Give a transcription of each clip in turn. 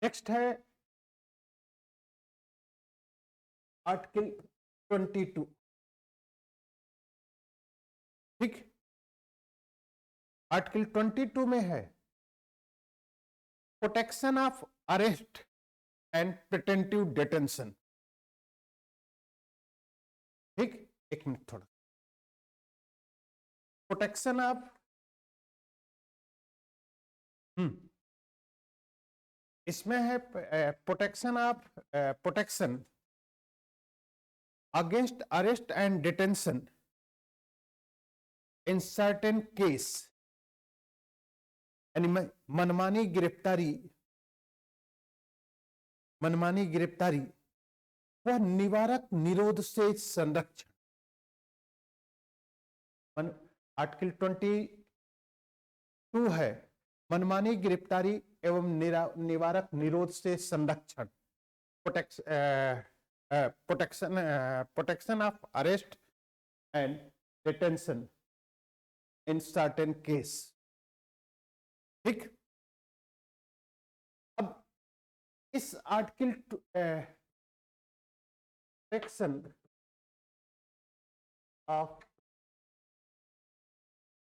Next है article 22। ठीक, article 22 में है protection of arrest and preventive detention. ठीक, एक मिनट थोड़ा, प्रोटेक्शन ऑफ इसमें है protection against arrest and detention in certain case, यानी मनमानी गिरफ्तारी वह निवारक निरोध से संरक्षण। आर्टिकल 22 है मनमानी गिरफ्तारी एवं निवारक निरोध से संरक्षण, protection of arrest and detention in certain case. ठीक, अब इस article protection of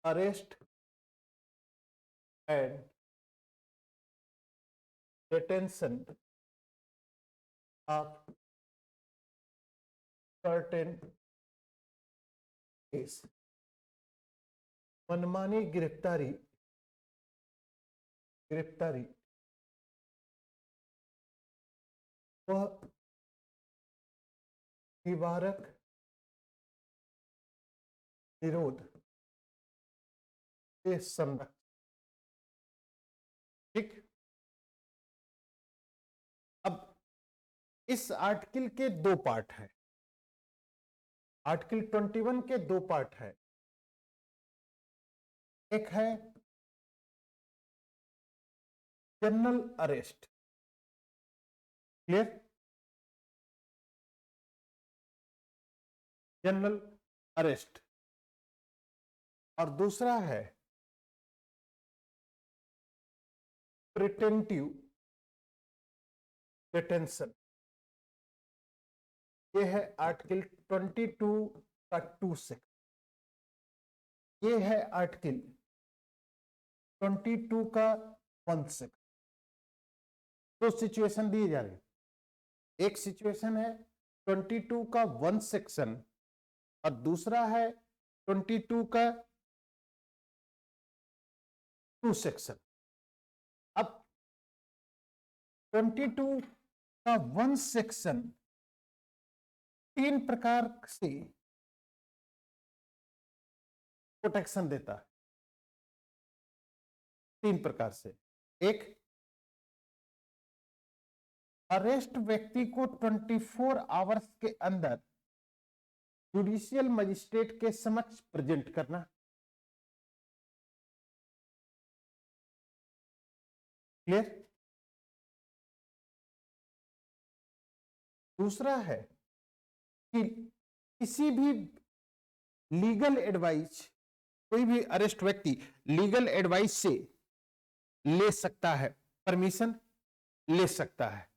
arrest and detention of certain case, मनमानी गिरफ्तारी वह निवारक निरोध से संरक्षण। ठीक, अब इस आर्टिकल के दो पार्ट हैं। आर्टिकल 21 के दो पार्ट है, एक है general arrest, clear, general arrest, और दूसरा है प्रिटेंटिव डिटेंशन। ये है आर्टिकल 22 का 26। ये है आर्टिकल 22 का 16। तो सिचुएशन दी जा रही, एक सिचुएशन है 22 का 1 सेक्शन और दूसरा है 22 का 2 सेक्शन। अब 22 का 1 सेक्शन 3 प्रकार से प्रोटेक्शन देता है। 3 प्रकार से, एक, अरेस्ट व्यक्ति को 24 आवर्स के अंदर जुडिशियल मजिस्ट्रेट के समक्ष प्रेजेंट करना। क्लियर। दूसरा है कि किसी भी लीगल एडवाइस, कोई भी अरेस्ट व्यक्ति लीगल एडवाइस से ले सकता है, परमिशन ले सकता है।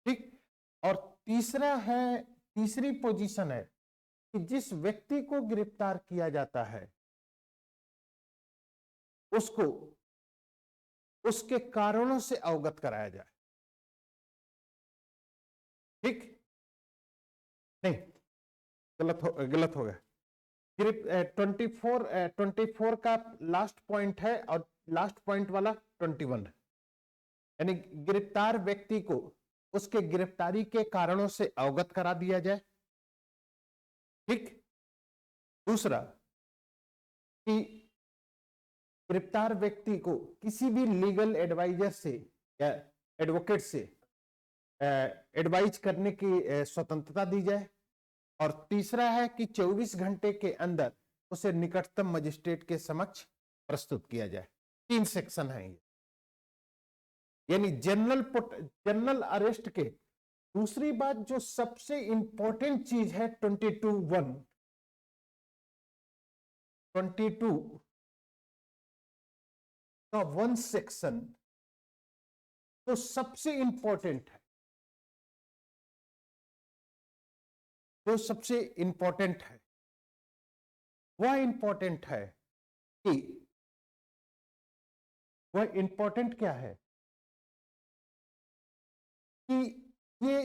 ठीक, और तीसरा है, तीसरी पोजीशन है कि जिस व्यक्ति को गिरफ्तार किया जाता है उसको उसके कारणों से अवगत कराया जाए। ठीक, नहीं, गलत हो गया। 24 का लास्ट पॉइंट है और लास्ट पॉइंट वाला 21 है, यानी गिरफ्तार व्यक्ति को उसके गिरफ्तारी के कारणों से अवगत करा दिया जाए। ठीक, दूसरा कि गिरफ्तार व्यक्ति को किसी भी लीगल एडवाइजर से या एडवोकेट से एडवाइज करने की स्वतंत्रता दी जाए। और तीसरा है कि 24 घंटे के अंदर उसे निकटतम मजिस्ट्रेट के समक्ष प्रस्तुत किया जाए। 3 सेक्शन है ये, यानी जनरल अरेस्ट के। दूसरी बात जो सबसे इंपॉर्टेंट चीज है 22 का 1 सेक्शन तो सबसे इंपॉर्टेंट है, जो सबसे इंपॉर्टेंट है वह इंपॉर्टेंट है कि वह इंपॉर्टेंट क्या है कि ये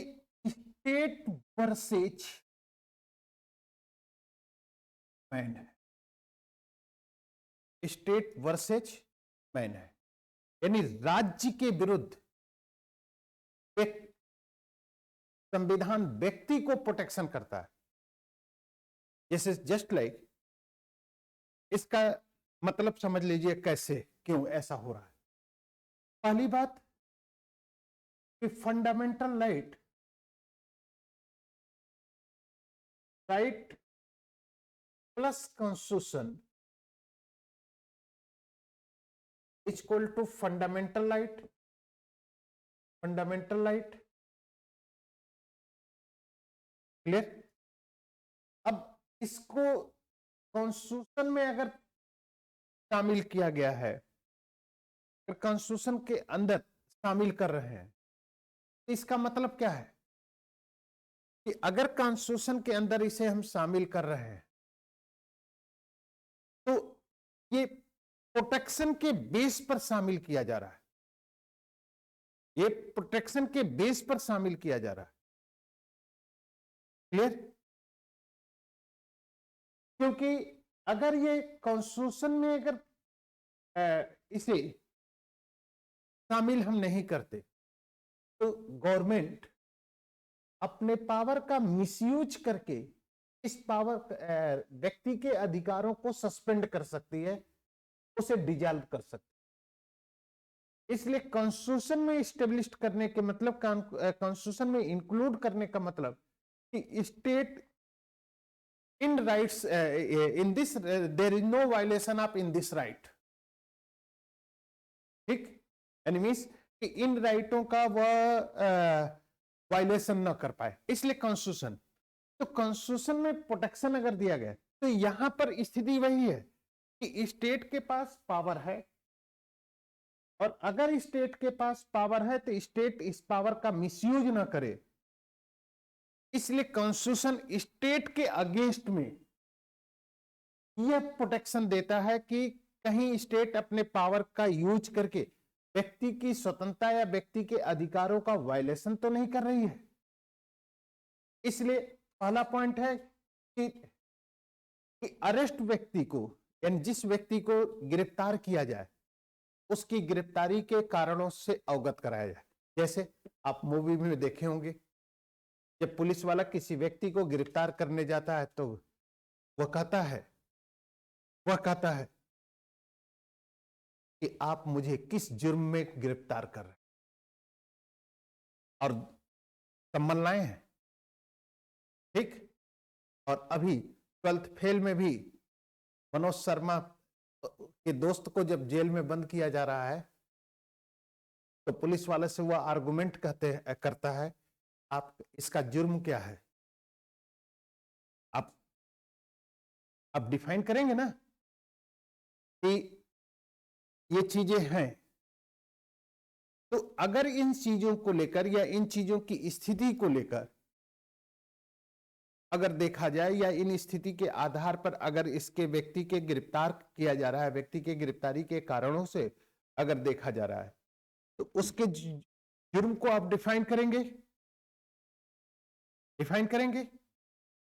स्टेट वर्सेज मैन है, स्टेट वर्सेज मैन है, यानी राज्य के विरुद्ध एक संविधान व्यक्ति को प्रोटेक्शन करता है। जैसे जस्ट लाइक इसका मतलब समझ लीजिए कैसे, क्यों ऐसा हो रहा है। पहली बात कि fundamental right plus constitution is equal to fundamental right. Clear? अब इसको कॉन्स्टिट्यूशन में अगर शामिल किया गया है, कॉन्स्टिट्यूशन के अंदर शामिल कर रहे हैं, तो इसका मतलब क्या है कि अगर कॉन्स्टिट्यूशन के अंदर इसे हम शामिल कर रहे हैं तो ये प्रोटेक्शन के बेस पर शामिल किया जा रहा है, ये प्रोटेक्शन के बेस पर शामिल किया जा रहा है। क्लियर? क्योंकि अगर ये कॉन्स्टिट्यूशन में अगर इसे शामिल हम नहीं करते तो गवर्नमेंट अपने पावर का मिसयूज करके इस पावर व्यक्ति के अधिकारों को सस्पेंड कर सकती है, उसे डिजॉल्व कर सकती है। इसलिए कॉन्स्टिट्यूशन में स्टेब्लिश करने के मतलब, कॉन्स्टिट्यूशन में इंक्लूड करने का मतलब कि state in rights in this there is no violation of in this right. ठीक? यानी मींस कि इन राइटों का वह वायलेशन ना कर पाए, इसलिए कॉन्स्टिट्यूशन। तो कॉन्स्टिट्यूशन में प्रोटेक्शन अगर दिया गया तो यहां पर स्थिति वही है कि स्टेट के पास पावर है, और अगर स्टेट के पास पावर है तो स्टेट इस पावर का मिसयूज ना करे। इसलिए कॉन्स्टिट्यूशन स्टेट के अगेंस्ट में यह प्रोटेक्शन देता है कि कहीं स्टेट अपने पावर का यूज करके व्यक्ति की स्वतंत्रता या व्यक्ति के अधिकारों का वायलेशन तो नहीं कर रही है। इसलिए पहला पॉइंट है कि अरेस्ट व्यक्ति को, यानी जिस व्यक्ति को गिरफ्तार किया जाए उसकी गिरफ्तारी के कारणों से अवगत कराया जाए। जैसे आप मूवी में देखे होंगे, जब पुलिस वाला किसी व्यक्ति को गिरफ्तार करने जाता है तो वह कहता है कि आप मुझे किस जुर्म में गिरफ्तार कर रहे हैं, और सम्मन लाए हैं। ठीक? और अभी 12th फेल में भी मनोज शर्मा के दोस्त को जब जेल में बंद किया जा रहा है तो पुलिस वाले से वह आर्गुमेंट करता है, आप इसका जुर्म क्या है, आप डिफाइन करेंगे ना कि ये चीजें हैं। तो अगर इन चीजों को लेकर या इन चीजों की स्थिति को लेकर अगर देखा जाए, या इन स्थिति के आधार पर अगर इसके व्यक्ति के गिरफ्तार किया जा रहा है, व्यक्ति के गिरफ्तारी के कारणों से अगर देखा जा रहा है, तो उसके जुर्म को आप डिफाइन करेंगे।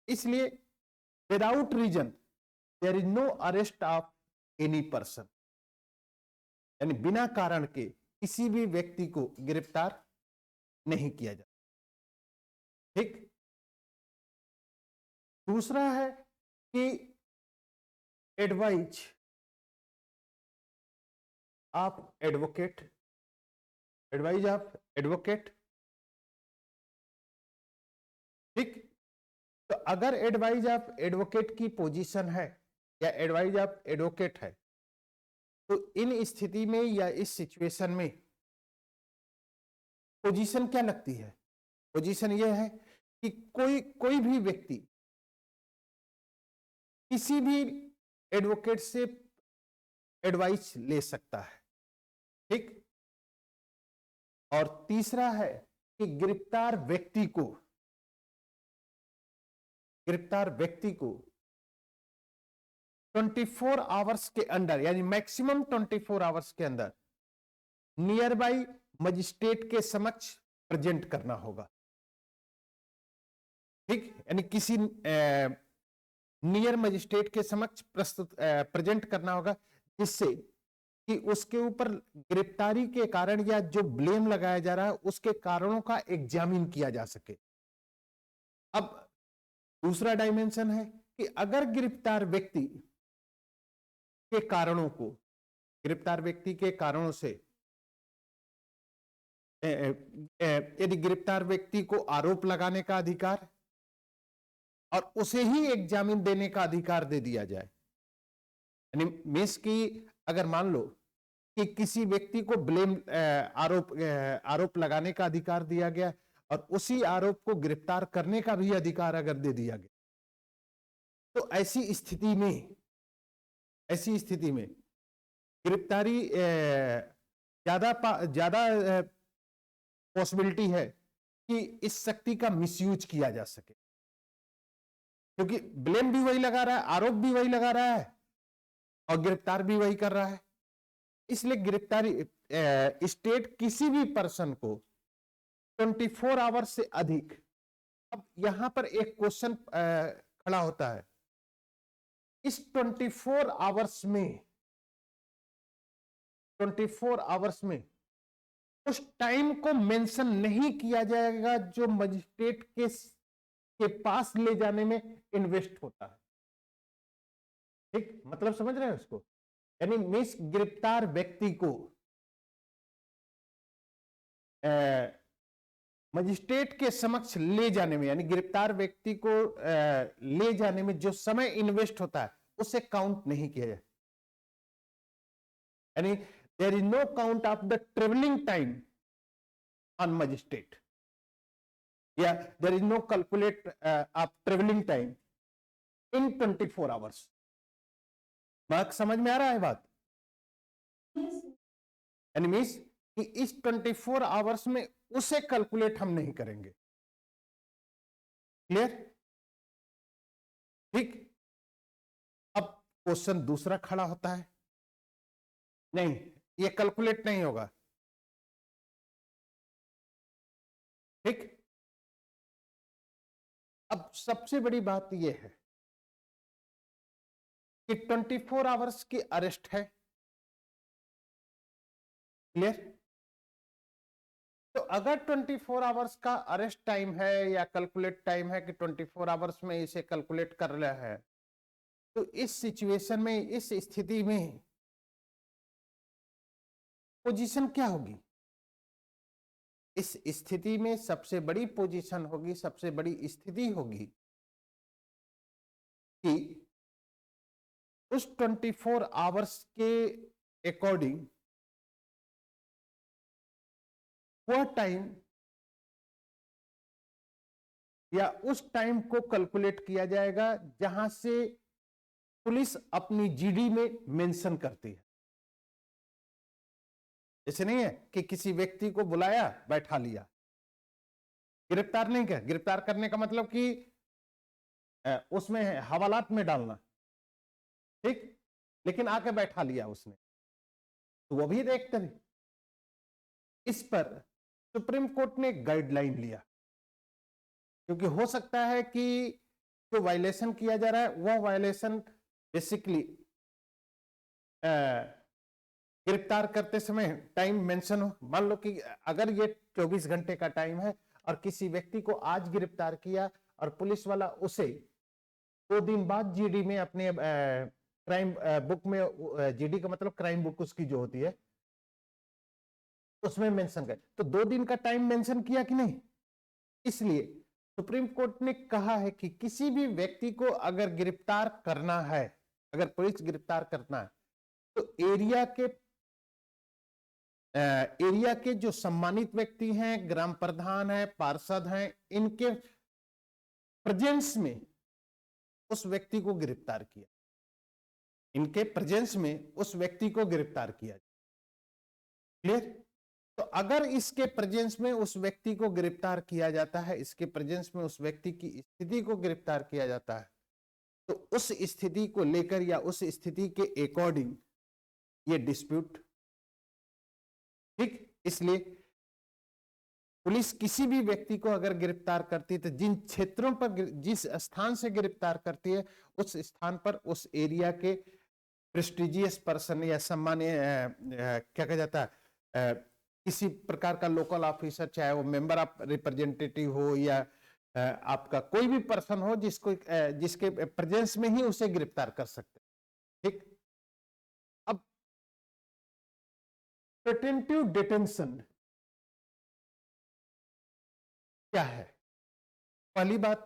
इसलिए without reason there is no arrest of any person, यानी बिना कारण के किसी भी व्यक्ति को गिरफ्तार नहीं किया जाता। ठीक? दूसरा है कि एडवाइज ऑफ एडवोकेट, ठीक? तो अगर एडवाइज ऑफ एडवोकेट की पोजीशन है या एडवाइज ऑफ एडवोकेट है, तो इन स्थिति में या इस सिचुएशन में पोजीशन क्या लगती है? पोजीशन यह है कि कोई भी व्यक्ति किसी भी एडवोकेट से एडवाइस ले सकता है। ठीक? और तीसरा है कि गिरफ्तार व्यक्ति को 24 आवर्स के अंदर, यानी मैक्सिमम 24 आवर्स के अंदर नियर बाई मजिस्ट्रेट के समक्ष प्रेजेंट करना होगा। ठीक, यानी किसी नियर मजिस्ट्रेट के समक्ष प्रेजेंट करना होगा, जिससे कि उसके ऊपर गिरफ्तारी के कारण या जो ब्लेम लगाया जा रहा है उसके कारणों का एग्जामिन किया जा सके। अब दूसरा डायमेंशन है कि अगर गिरफ्तार व्यक्ति के कारणों से यदि गिरफ्तार व्यक्ति को आरोप लगाने का अधिकार और उसे ही एग्जामिन देने का अधिकार दे दिया जाए, यानी मीन्स की अगर मान लो कि किसी व्यक्ति को आरोप लगाने का अधिकार दिया गया और उसी आरोप को गिरफ्तार करने का भी अधिकार अगर दे दिया गया, तो ऐसी स्थिति में गिरफ्तारी ज्यादा पॉसिबिलिटी है कि इस शक्ति का मिसयूज किया जा सके, क्योंकि ब्लेम भी वही लगा रहा है, आरोप भी वही लगा रहा है और गिरफ्तार भी वही कर रहा है। इसलिए गिरफ्तारी स्टेट किसी भी पर्सन को 24 आवर्स से अधिक। अब यहां पर एक क्वेश्चन खड़ा होता है, इस 24 आवर्स में उस टाइम को मेंशन नहीं किया जाएगा जो मजिस्ट्रेट के पास ले जाने में इन्वेस्ट होता है। ठीक, मतलब समझ रहे हैं उसको, यानी मिस गिरफ्तार व्यक्ति को मजिस्ट्रेट के समक्ष ले जाने में, यानी गिरफ्तार व्यक्ति को ले जाने में जो समय इन्वेस्ट होता है उसे काउंट नहीं किया जाए, यानी there is no count of the travelling time on magistrate, या there is no calculate of travelling time in 24 hours. बात समझ में आ रहा है बात? यानी मीन्स कि इस 24 आवर्स में उसे कैलकुलेट हम नहीं करेंगे। क्लियर? ठीक, अब क्वेश्चन दूसरा खड़ा होता है, नहीं ये कैलकुलेट नहीं होगा। ठीक, अब सबसे बड़ी बात यह है कि 24 आवर्स की अरेस्ट है। क्लियर? तो अगर 24 आवर्स का अरेस्ट टाइम है या कैलकुलेट टाइम है कि 24 आवर्स में इसे कैलकुलेट कर रहा है, तो इस सिचुएशन में, इस स्थिति में पोजीशन क्या होगी? इस स्थिति में सबसे बड़ी पोजीशन होगी, सबसे बड़ी स्थिति होगी कि उस 24 आवर्स के अकॉर्डिंग वह टाइम या उस टाइम को कैलकुलेट किया जाएगा जहां से पुलिस अपनी जीडी में मेंशन करती है। ऐसे नहीं है कि किसी व्यक्ति को बुलाया, बैठा लिया, गिरफ्तार नहीं किया। गिरफ्तार करने का मतलब कि उसमें हवालात में डालना, ठीक, लेकिन आके बैठा लिया उसने, तो वो भी देखते नहीं। इस पर सुप्रीम कोर्ट ने गाइडलाइन लिया, क्योंकि हो सकता है कि जो वायलेशन किया जा रहा है वह वायलेशन बेसिकली गिरफ्तार करते समय टाइम मेंशन हो। मान लो कि अगर ये 24 घंटे का टाइम है और किसी व्यक्ति को आज गिरफ्तार किया और पुलिस वाला उसे 2 दिन बाद जीडी में अपने क्राइम बुक में, जीडी का मतलब क्राइम बुक उसकी जो होती है उसमें मेंशन कर, तो 2 दिन का टाइम मेंशन किया कि नहीं। इसलिए सुप्रीम कोर्ट ने कहा है कि किसी भी व्यक्ति को अगर गिरफ्तार करना है, अगर पुलिस गिरफ्तार करना है, तो एरिया के जो सम्मानित व्यक्ति हैं, ग्राम प्रधान हैं, पार्षद हैं, इनके प्रेजेंस में उस व्यक्ति को गिरफ्तार किया, इनके प्रेजेंस में उस व्यक्ति को गिरफ्तार किया। क्लियर? तो अगर इसके प्रेजेंस में उस व्यक्ति को गिरफ्तार किया जाता है, इसके प्रेजेंस में उस व्यक्ति की स्थिति को गिरफ्तार किया जाता है, तो उस स्थिति को लेकर या उस स्थिति के अकॉर्डिंग ये डिस्प्यूट, ठीक, इसलिए पुलिस किसी भी व्यक्ति को अगर गिरफ्तार करती है तो जिन क्षेत्रों पर, जिस स्थान से गिरफ्तार करती है, उस स्थान पर उस एरिया के प्रेस्टिजियस पर्सन या सम्मानीय क्या कहा जाता है, किसी प्रकार का लोकल ऑफिसर, चाहे वो मेंबर ऑफ रिप्रेजेंटेटिव हो या आपका कोई भी पर्सन हो, जिसके प्रेजेंस में ही उसे गिरफ्तार कर सकते हैं, ठीक। अब प्रिटेंटिव डिटेंशन क्या है? पहली बात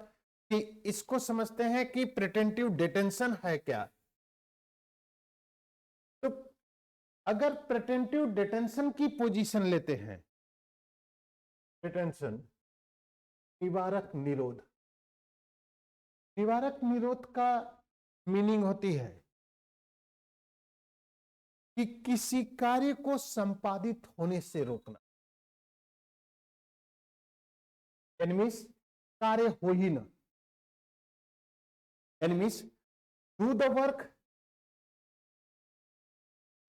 कि इसको समझते हैं कि प्रिटेंटिव डिटेंशन है क्या। तो अगर प्रिटेंटिव डिटेंशन की पोजीशन लेते हैं, डिटेंशन निवारक निरोध, निवारक निरोध का मीनिंग होती है कि किसी कार्य को संपादित होने से रोकना, एनिमीज कार्य हो ही ना, एनिमीज डू द वर्क,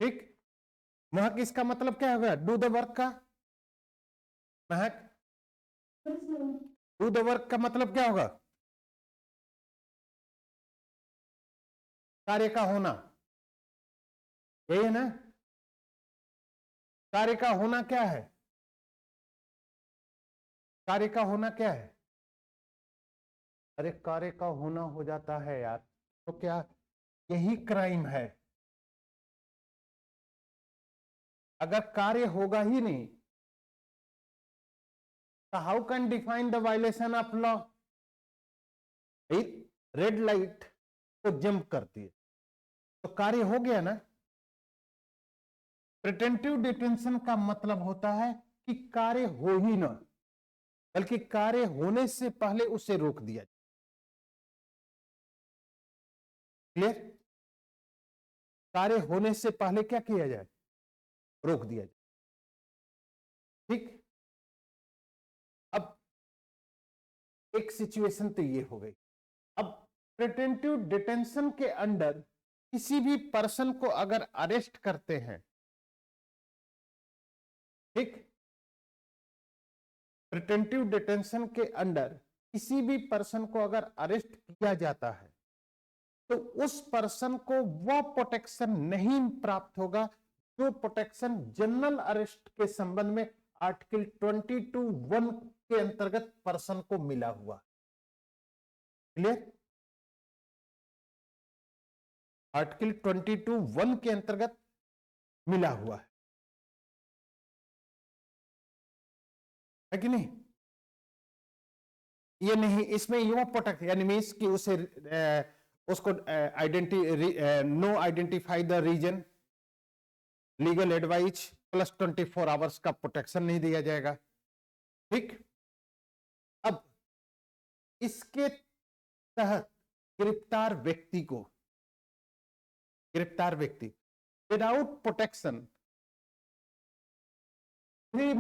ठीक। महक इसका मतलब क्या होगा डू द वर्क का? महक, डू द वर्क का मतलब क्या होगा? कार्य का होना, यही है ना? कार्य का होना क्या है? कार्य का होना क्या है? अरे कार्य का होना हो जाता है यार, तो क्या यही क्राइम है? अगर कार्य होगा ही नहीं तो how can define the violation of law? Red light को जंप करती है तो कार्य हो गया ना। प्रिटेंटिव डिटेंशन का मतलब होता है कि कार्य हो ही ना, बल्कि कार्य होने से पहले उसे रोक दिया जाए। क्लियर? कार्य होने से पहले क्या किया जाए? रोक दिया जाए, ठीक। अब एक सिचुएशन तो ये हो गई। अब प्रिटेंटिव डिटेंशन के अंडर किसी भी पर्सन को अगर अरेस्ट करते हैं, ठीक, प्रिटेंटिव डिटेंशन के अंडर किसी भी पर्सन को अगर अरेस्ट किया जाता है तो उस पर्सन को वह प्रोटेक्शन नहीं प्राप्त होगा जो प्रोटेक्शन जनरल अरेस्ट के संबंध में आर्टिकल 22(1) के अंतर्गत पर्सन को मिला हुआ। क्लियर? आर्टिकल 22(1) के अंतर्गत मिला हुआ है कि नहीं? ये नहीं, इसमें यू प्रोटेक्ट यानी मीन्स कि उसे उसको no identify the reason, legal advice plus 24 hours का प्रोटेक्शन नहीं दिया जाएगा, ठीक। अब इसके तहत गिरफ्तार व्यक्ति विदाउट प्रोटेक्शन 3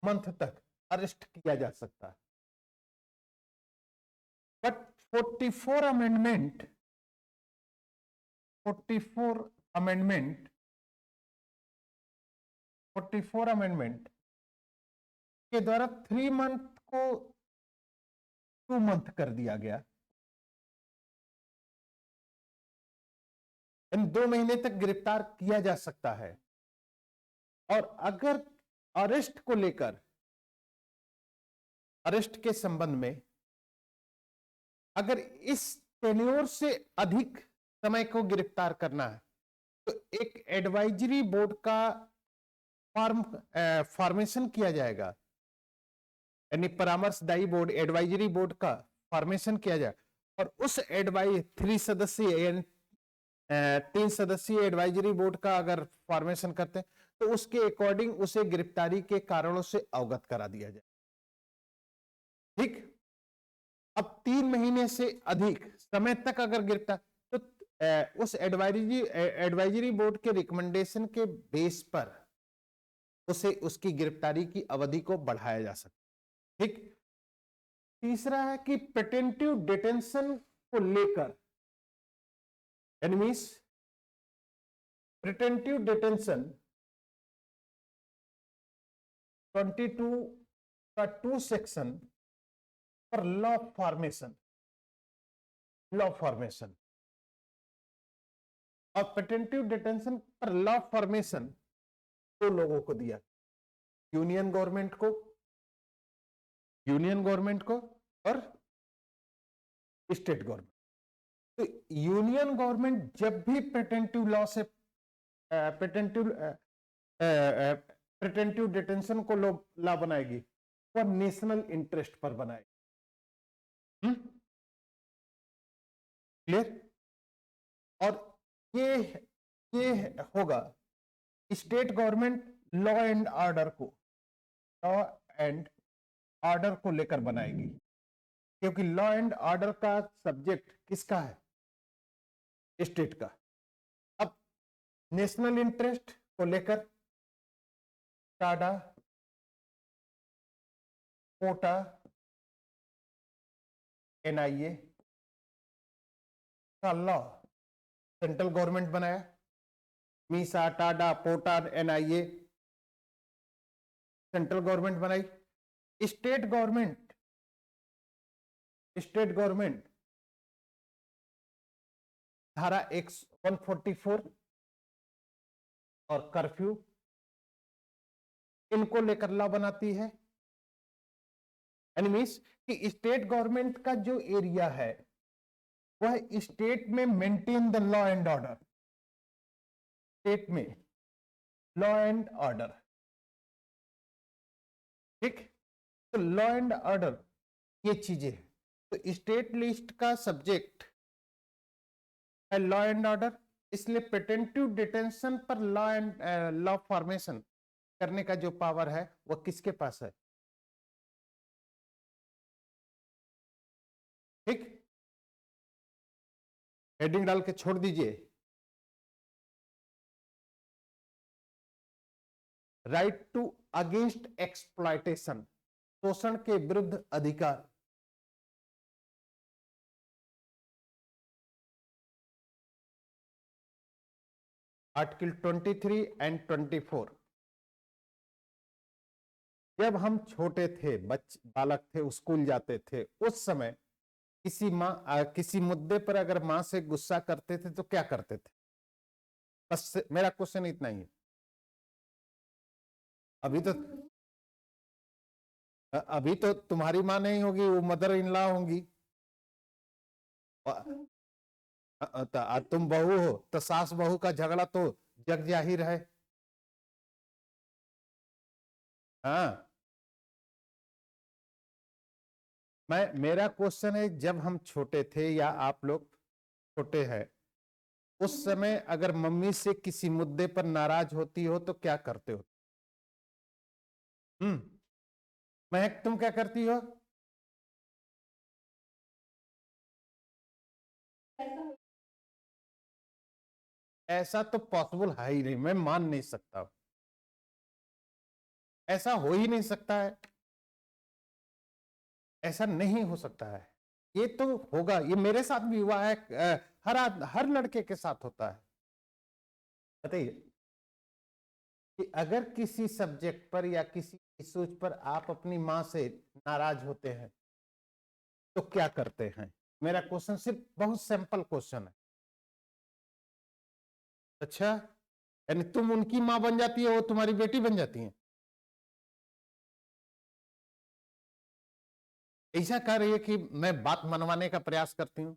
मंथ तक अरेस्ट किया जा सकता है। बट 44 अमेंडमेंट के द्वारा 3 मंथ को 2 मंथ कर दिया गया, इन 2 महीने तक गिरफ्तार किया जा सकता है। और अगर अरेस्ट को लेकर, अरेस्ट के संबंध में अगर इस टेन्योर से अधिक समय को गिरफ्तार करना है तो एक एडवाइजरी बोर्ड का फॉर्मेशन किया जाएगा, यानी परामर्शदायी बोर्ड, एडवाइजरी बोर्ड का फॉर्मेशन किया जाएगा। और उस 3 सदस्यीय एडवाइजरी बोर्ड का अगर फॉर्मेशन करते हैं तो उसके अकॉर्डिंग उसे गिरफ्तारी के कारणों से अवगत करा दिया जाए, ठीक। अब 3 महीने से अधिक समय तक अगर गिरफ्तार, तो उस एडवाइजरी बोर्ड के रिकमेंडेशन के बेस पर उसे उसकी गिरफ्तारी की अवधि को बढ़ाया जा सकता। ठीक। तीसरा है कि प्रिटेंटिव डिटेंशन को लेकर एनिमीज प्रिटेंटिव डिटेंशन 22 का 2 सेक्शन पर लॉ फॉर्मेशन और प्रिटेंटिव डिटेंशन पर लॉ फॉर्मेशन दो लोगों को दिया, यूनियन गवर्नमेंट को और स्टेट गवर्नमेंट। तो यूनियन गवर्नमेंट जब भी प्रिटेंटिव लॉ से प्रिटेंटिव डिटेंशन को लॉ बनाएगी वो नेशनल इंटरेस्ट पर बनाएगी। क्लियर? और ये होगा state government law and order को लेकर बनाएगी, क्योंकि लॉ एंड ऑर्डर का सब्जेक्ट किसका है? स्टेट का। अब नेशनल इंटरेस्ट को लेकर टाडा, कोटा, एनआईए का लॉ सेंट्रल गवर्नमेंट बनाया। मीसा, टाडा, पोटा, एनआईए सेंट्रल गवर्नमेंट बनाई। स्टेट गवर्नमेंट धारा 144 और कर्फ्यू इनको लेकर लॉ बनाती है। एनिमीज कि स्टेट गवर्नमेंट का जो एरिया है वह स्टेट में maintain the law and order, state में लॉ एंड ऑर्डर। ठीक। तो लॉ एंड ऑर्डर ये चीजें हैं। तो स्टेट लिस्ट का सब्जेक्ट है लॉ एंड ऑर्डर, इसलिए प्रिटेंटिव डिटेंशन पर लॉ फॉर्मेशन करने का जो पावर है वह किसके पास है? ठीक। हेडिंग डाल के छोड़ दीजिए, राइट टू अगेंस्ट एक्सप्लॉयटेशन, शोषण के विरुद्ध अधिकार। Article 23 and 24। जब हम छोटे थे, बालक थे, स्कूल जाते थे, उस समय किसी मुद्दे पर अगर मां से गुस्सा करते थे तो क्या करते थे? बस मेरा क्वेश्चन इतना ही है। अभी तो तुम्हारी मां नहीं होगी, वो मदर इन लॉ होंगी। तुम बहू हो तो सास बहू का झगड़ा तो जग जाहिर है। हाँ, मेरा क्वेश्चन है, जब हम छोटे थे या आप लोग छोटे हैं, उस समय अगर मम्मी से किसी मुद्दे पर नाराज होती हो तो क्या करते हो? महक, तुम क्या करती हो? ऐसा तो पॉसिबल है ही नहीं, मैं मान नहीं सकता, ऐसा हो ही नहीं सकता है, ऐसा नहीं हो सकता है। ये तो होगा, ये मेरे साथ भी हुआ है, हर लड़के के साथ होता है। बताइए कि अगर किसी सब्जेक्ट पर या किसी इश्यूज पर आप अपनी मां से नाराज होते हैं तो क्या करते हैं? मेरा क्वेश्चन सिर्फ बहुत सिंपल क्वेश्चन है। अच्छा, यानी तुम उनकी मां बन जाती है, वो तुम्हारी बेटी बन जाती है? ऐसा कर रही है कि मैं बात मनवाने का प्रयास करती हूं।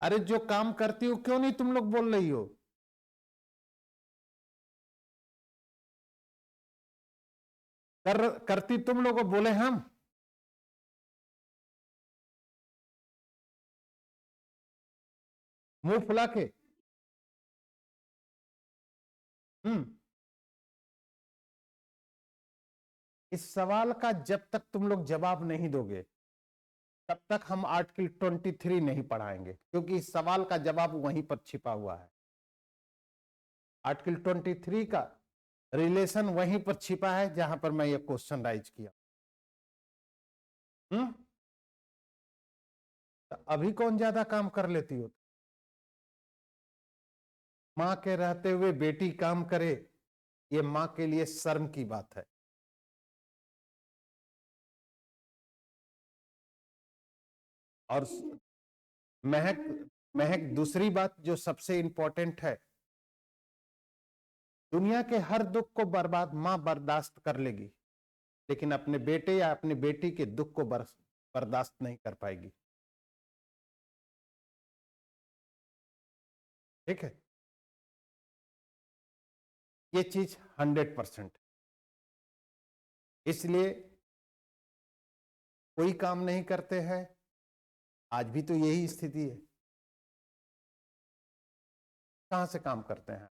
अरे जो काम करती हो क्यों नहीं तुम लोग बोल रही हो? करती तुम लोग, बोले हम? मुंह फुला के। इस सवाल का जब तक तुम लोग जवाब नहीं दोगे तब तक हम आर्टिकल 23 नहीं पढ़ाएंगे, क्योंकि इस सवाल का जवाब वहीं पर छिपा हुआ है। आर्टिकल 23 का रिलेशन वहीं पर छिपा है जहां पर मैं ये क्वेश्चन राइज किया। तो अभी कौन ज्यादा काम कर लेती हो? मां के रहते हुए बेटी काम करे, ये मां के लिए शर्म की बात है। और महक महक दूसरी बात जो सबसे इंपॉर्टेंट है, दुनिया के हर दुख को बर्बाद मां बर्दाश्त कर लेगी, लेकिन अपने बेटे या अपनी बेटी के दुख को बर्दाश्त नहीं कर पाएगी। ठीक है, ये चीज 100%। इसलिए कोई काम नहीं करते हैं, आज भी तो यही स्थिति है। कहां से काम करते हैं?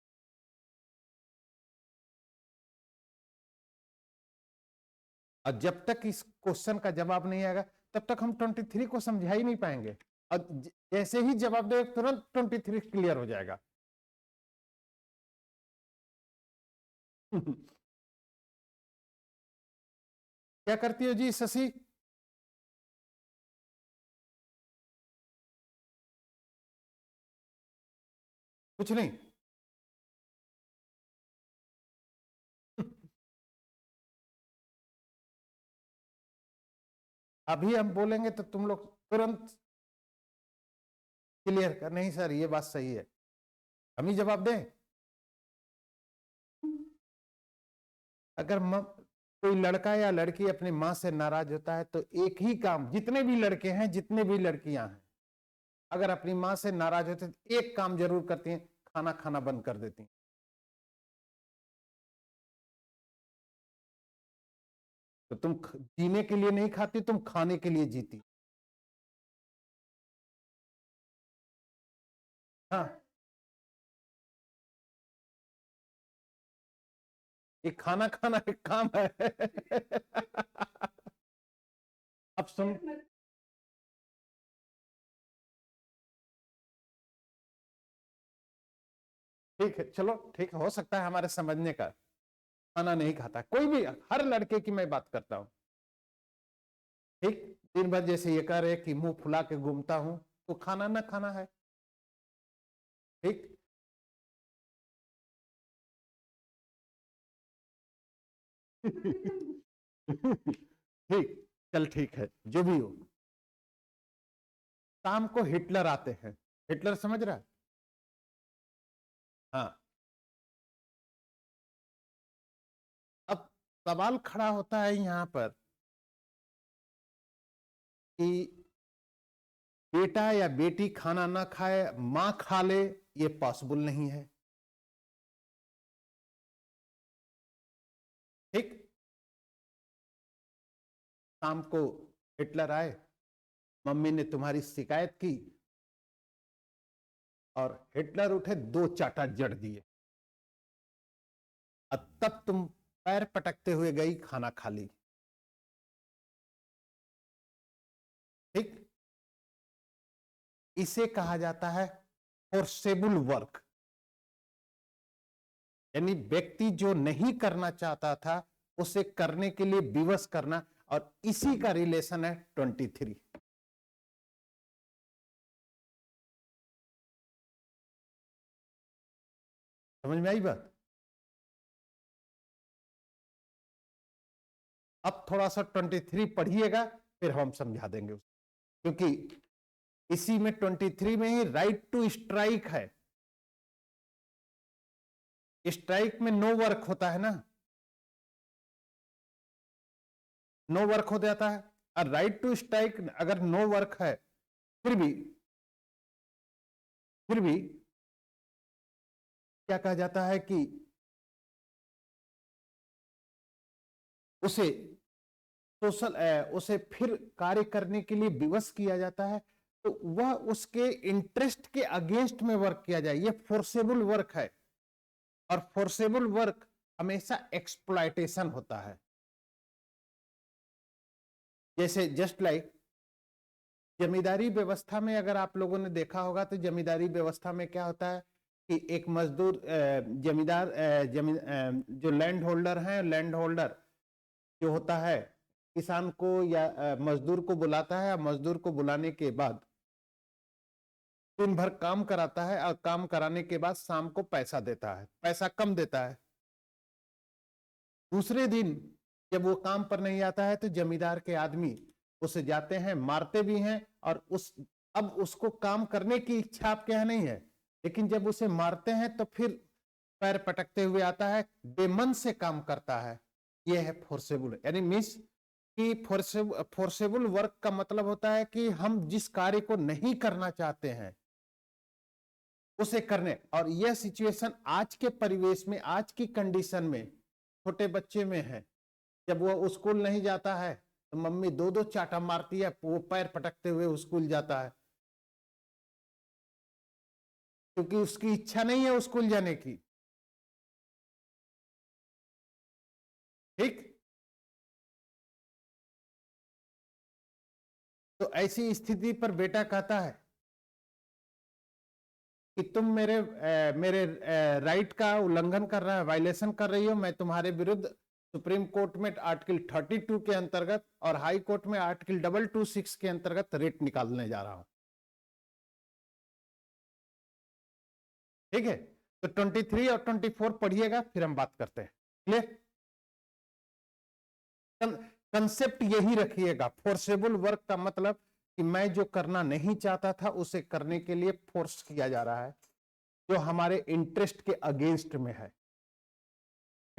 और जब तक इस क्वेश्चन का जवाब नहीं आएगा तब तक हम 23 को समझा ही नहीं पाएंगे। और जैसे ही जवाब दे तुरंत 23 क्लियर हो जाएगा। क्या करती हो जी शशि? कुछ नहीं। अभी हम बोलेंगे तो तुम लोग तुरंत क्लियर कर, नहीं सर ये बात सही है, हम ही जवाब दें। अगर कोई लड़का या लड़की अपनी मां से नाराज होता है तो एक ही काम, जितने भी लड़के हैं जितने भी लड़कियां हैं, अगर अपनी मां से नाराज होते तो एक काम जरूर करती हैं, खाना खाना बंद कर देती हैं। तो तुम जीने के लिए नहीं खाती, तुम खाने के लिए जीती। हाँ, ये खाना खाना एक काम है। अब सुन, ठीक है, चलो ठीक है, हो सकता है हमारे समझने का। खाना नहीं खाता कोई भी, हर लड़के की मैं बात करता हूं। ठीक, दिन भर जैसे ये कह रहे कि मुंह फुला के घूमता हूं, तो खाना ना खाना है। ठीक, ठीक, चल ठीक है, जो भी हो। शाम को हिटलर आते हैं। हिटलर समझ रहा है? हाँ। अब सवाल खड़ा होता है यहां पर कि बेटा या बेटी खाना ना खाए, मां खा ले, ये पॉसिबल नहीं है। ठीक, शाम को हिटलर आए, मम्मी ने तुम्हारी शिकायत की और हिटलर उठे, 2 चाटा जड़ दिए, और तब तुम पैर पटकते हुए गई, खाना खा ली। ठीक, इसे कहा जाता है फोर्सेबल वर्क, यानी व्यक्ति जो नहीं करना चाहता था उसे करने के लिए विवश करना, और इसी का रिलेशन है 23। समझ में आई बात? अब थोड़ा सा 23 पढ़िएगा, फिर हम समझा देंगे उसको, क्योंकि इसी में 23 में ही राइट टू स्ट्राइक है। स्ट्राइक में नो वर्क होता है ना, नो वर्क हो जाता है। और राइट टू स्ट्राइक अगर नो वर्क है, फिर भी क्या कहा जाता है कि उसे उसे फिर कार्य करने के लिए विवश किया जाता है, तो वह उसके इंटरेस्ट के अगेंस्ट में वर्क किया जाए, यह फोर्सेबल वर्क है। और फोर्सेबल वर्क हमेशा एक्सप्लॉयटेशन होता है। जैसे जस्ट लाइक जमींदारी व्यवस्था में अगर आप लोगों ने देखा होगा तो जमींदारी व्यवस्था में क्या होता है कि एक मजदूर जमींदार जो लैंड होल्डर है, लैंड होल्डर जो होता है किसान को या मजदूर को बुलाता है, मजदूर को बुलाने के बाद दिन भर काम कराता है और काम कराने के बाद शाम को पैसा देता है, पैसा कम देता है। दूसरे दिन जब वो काम पर नहीं आता है तो जमींदार के आदमी उसे जाते हैं, मारते भी हैं और अब उसको काम करने की इच्छा आपके यहाँ नहीं है, लेकिन जब उसे मारते हैं तो फिर पैर पटकते हुए आता है, बेमन से काम करता है। यह है फोर्सेबल, यानी मीन्स कि फोर्सेबल वर्क का मतलब होता है कि हम जिस कार्य को नहीं करना चाहते हैं उसे करने। और यह सिचुएशन आज के परिवेश में, आज की कंडीशन में छोटे बच्चे में है। जब वो स्कूल नहीं जाता है तो मम्मी दो दो चाटा मारती है, वो पैर पटकते हुए स्कूल जाता है क्योंकि उसकी इच्छा नहीं है स्कूल जाने की। ठीक, तो ऐसी स्थिति पर बेटा कहता है कि तुम मेरे राइट का उल्लंघन कर रहा है, वायलेशन कर रही हो, मैं तुम्हारे विरुद्ध सुप्रीम कोर्ट में आर्टिकल 32 के अंतर्गत और हाई कोर्ट में आर्टिकल 226 के अंतर्गत रेट निकालने जा रहा हूं। ठीक है, तो 23 और 24 पढ़िएगा, फिर हम बात करते हैं। क्लियर? कंसेप्ट यही रखिएगा, फोर्सेबल वर्क का मतलब कि मैं जो करना नहीं चाहता था उसे करने के लिए फोर्स किया जा रहा है, जो हमारे इंटरेस्ट के अगेंस्ट में है।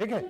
ठीक है,